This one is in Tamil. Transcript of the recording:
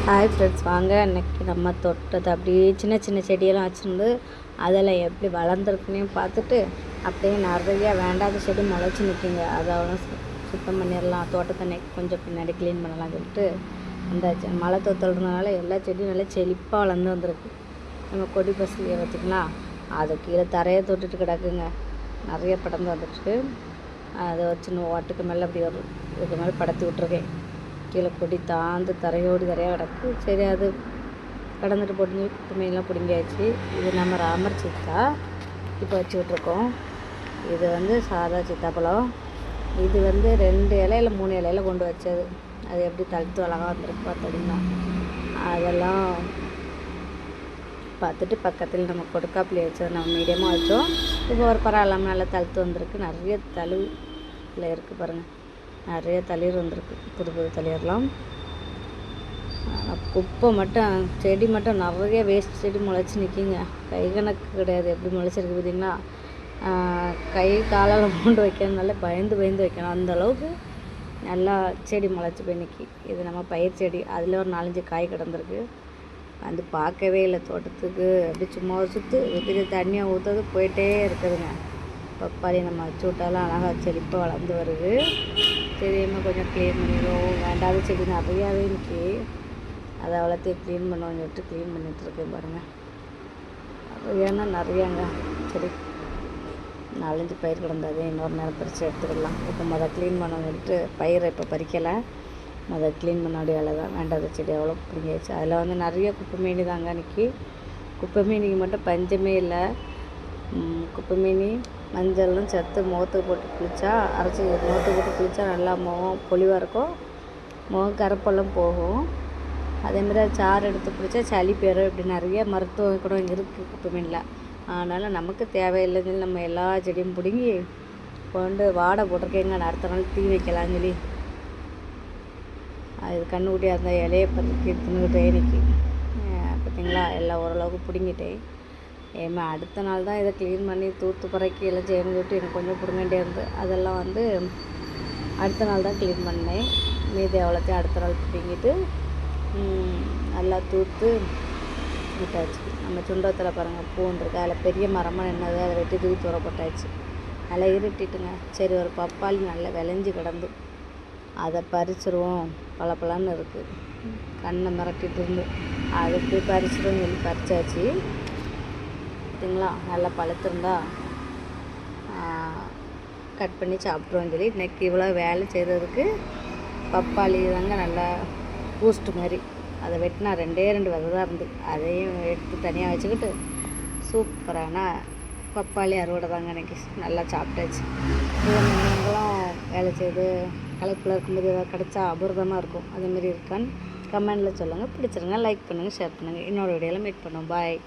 ஹாய் ஃப்ரெண்ட்ஸ், வாங்க இன்றைக்கி நம்ம தோட்டத்தை அப்படியே சின்ன சின்ன செடியெல்லாம் வச்சுருந்து அதில் எப்படி வளர்ந்துருக்குன்னு பார்த்துட்டு அப்படியே நிறையா வேண்டாத செடி முளைச்சி நிற்குங்க. அதெல்லாம் சுத்தம் பண்ணிடலாம், தோட்டத்தை கொஞ்சம் பின்னாடி க்ளீன் பண்ணலாம் சொல்லிட்டு அந்த மழை தொத்துறதுனால எல்லா செடியும் நல்லா செழிப்பாக வளர்ந்து வந்திருக்கு. நம்ம கொடி பசலியை பார்த்திங்களா, அதை கீழே தரையை தொட்டுட்டு கிடக்குங்க, நிறைய படர்ந்து வந்துட்டு அதை வச்சு ஓட்டுக்கு மேலே அப்படி ஒரு இதுக்கு மேலே படத்தி விட்ருக்கேன். கீழே கொடி தாழ்ந்து தரையோடு தரையாக கிடக்கு. சரி, அது கடந்துட்டு போட்டு குப்பைமையெல்லாம் பிடுங்கியாச்சு. இது நம்ம ராமர் சித்தா இப்போ வச்சு விட்ருக்கோம். இது சாதா சித்தாப்பழம். இது 2 இலையில 3 இலையில கொண்டு வச்சது. அது எப்படி தழுத்து அழகாக வந்திருக்கு பார்த்தீங்கன்னா, அதெல்லாம் பார்த்துட்டு பக்கத்தில் நம்ம கொடுக்காப்புளி வச்சது நம்ம மீடியமாக வச்சோம். இப்போ ஒரு பரவாயில்லாமல் நல்லா தழுத்து வந்திருக்கு. நிறைய தழுவில் இருக்குது பாருங்கள், நிறைய தளிர் வந்திருக்கு, புது புது தளிர்லாம். குப்பை மட்டும் செடி மட்டும் நிறைய வேஸ்ட் செடி முளைச்சி நிற்கிங்க. கை கணக்கு கிடையாது எப்படி முளைச்சிருக்கு பார்த்தீங்கன்னா. கை காலால் மூண்டு வைக்கிறதுனால பயந்து வைக்கணும், அந்தளவுக்கு நல்லா செடி முளைச்சி போய் நிற்கி. இது நம்ம பயிர் செடி, அதில் ஒரு 4-5 காய் கிடந்திருக்கு. பார்க்கவே இல்லை தோட்டத்துக்கு. அப்படி சும்மா ஒரு சுற்று ஊற்றி தண்ணியை ஊற்றுறது போயிட்டே இருக்குதுங்க. பப்பாளி நம்ம வச்சு விட்டாலும் அழகாக செழிப்பாக வளர்ந்து வருது. தெரியாமல் கொஞ்சம் க்ளீன் பண்ணிடுவோம். வேண்டாத செடி நிறையாவே இன்னைக்கு அதை வளர்த்து க்ளீன் பண்ணுவோம்னு சொல்லிட்டு க்ளீன் பண்ணிகிட்ருக்கேன் பாருங்கள். ஏன்னா நிறையாங்க செடி 4-5 பயிர் கிடந்தாதே இன்னொரு நேரம் பறித்து எடுத்துக்கலாம். இப்போ க்ளீன் பண்ண சொல்லிட்டு பயிரை இப்போ பறிக்கலை, க்ளீன் பண்ணாடி வேலை தான். வேண்டாத செடி அவ்வளோ பிடிங்கிடுச்சு. அதில் நிறைய குப்பை மீனி தாங்க அன்றைக்கி. குப்பை மீனிக்கு மட்டும் பஞ்சமே இல்லை. குப்பை மீனி மஞ்சள்லாம் சேர்த்து முகத்துக்கு போட்டு குளித்தா, அரைச்சி முகத்துக்கு போட்டு குளித்தா நல்லா முகம் பொலிவாக இருக்கும், முகம் கருப்பெல்லாம் போகும். அதேமாதிரி அது சாறு எடுத்து குளித்தா சளி பெறும். இப்படி நிறைய மருத்துவ குணம் இருக்குது குப்பை மீனில். அதனால் நமக்கு தேவையில்லைன்னு சொல்லி நம்ம எல்லா செடியும் பிடுங்கி கொண்டு வாடை போட்டிருக்கேங்க. அடுத்த நாள் தீ வைக்கலாம்னு சொல்லி அது கண்ணுக்குட்டி அந்த இலையை பற்றி தின்னுக்கிட்டே நிற்கி. பார்த்திங்களா, எல்லாம் ஓரளவுக்கு பிடுங்கிட்டேன். அடுத்த நாள் தான் இதை க்ளீன் பண்ணி தூத்து பறக்கி எல்லாம் செய்யணும்னு சொல்லிட்டு எனக்கு கொஞ்சம் பிடுங்கிட்டே இருந்து அதெல்லாம் அடுத்த நாள் தான் க்ளீன் பண்ணேன். மீதி எவ்வளோத்தையும் அடுத்த நாள் பிடிங்கிட்டு நல்லா தூத்து விட்டாச்சு. நம்ம சுண்டத்தில் பாருங்கள் பூண்டுருக்கு, அதில் பெரிய மரமாக நின்னது, அதை வெட்டி தூக்கி தூர போட்டாச்சு. நல்லா இருட்டிட்டுங்க. சரி, ஒரு பப்பாளி நல்லா விளைஞ்சி கிடந்து அதை பறிச்சிருவோம், பழப்பழான்னு இருக்குது, கண்ணை மிரட்டிட்டு இருந்து அதுக்கு பறிச்சிடுவோம் சொல்லி பறிச்சாச்சு. பார்த்திங்களா, நல்லா பழுத்திருந்தா கட் பண்ணி சாப்பிட்ருவோம் சொல்லி இன்றைக்கி இவ்வளோ வேலை செய்கிறதுக்கு பப்பாளி தாங்க நல்லா பூஸ்ட்டு மாதிரி. அதை வெட்டினா 2 விதை தான் இருந்து, அதையும் எடுத்து தனியாக வச்சுக்கிட்டு சூப்பரான பப்பாளி அறுவடை தாங்க இன்றைக்கி. நல்லா சாப்பிட்டாச்சு. நீங்களும் வேலை செய்து களைப்பில் இருக்கும்போது ஏதாவது கிடச்சா அபூர்வமாக இருக்கும். அதேமாரி இருக்கான்னு கமெண்டில் சொல்லுங்கள். பிடிச்சிருங்க, லைக் பண்ணுங்கள், ஷேர் பண்ணுங்கள். இன்னொரு வீடியோவில் மீட் பண்ணுவோம். பாய்.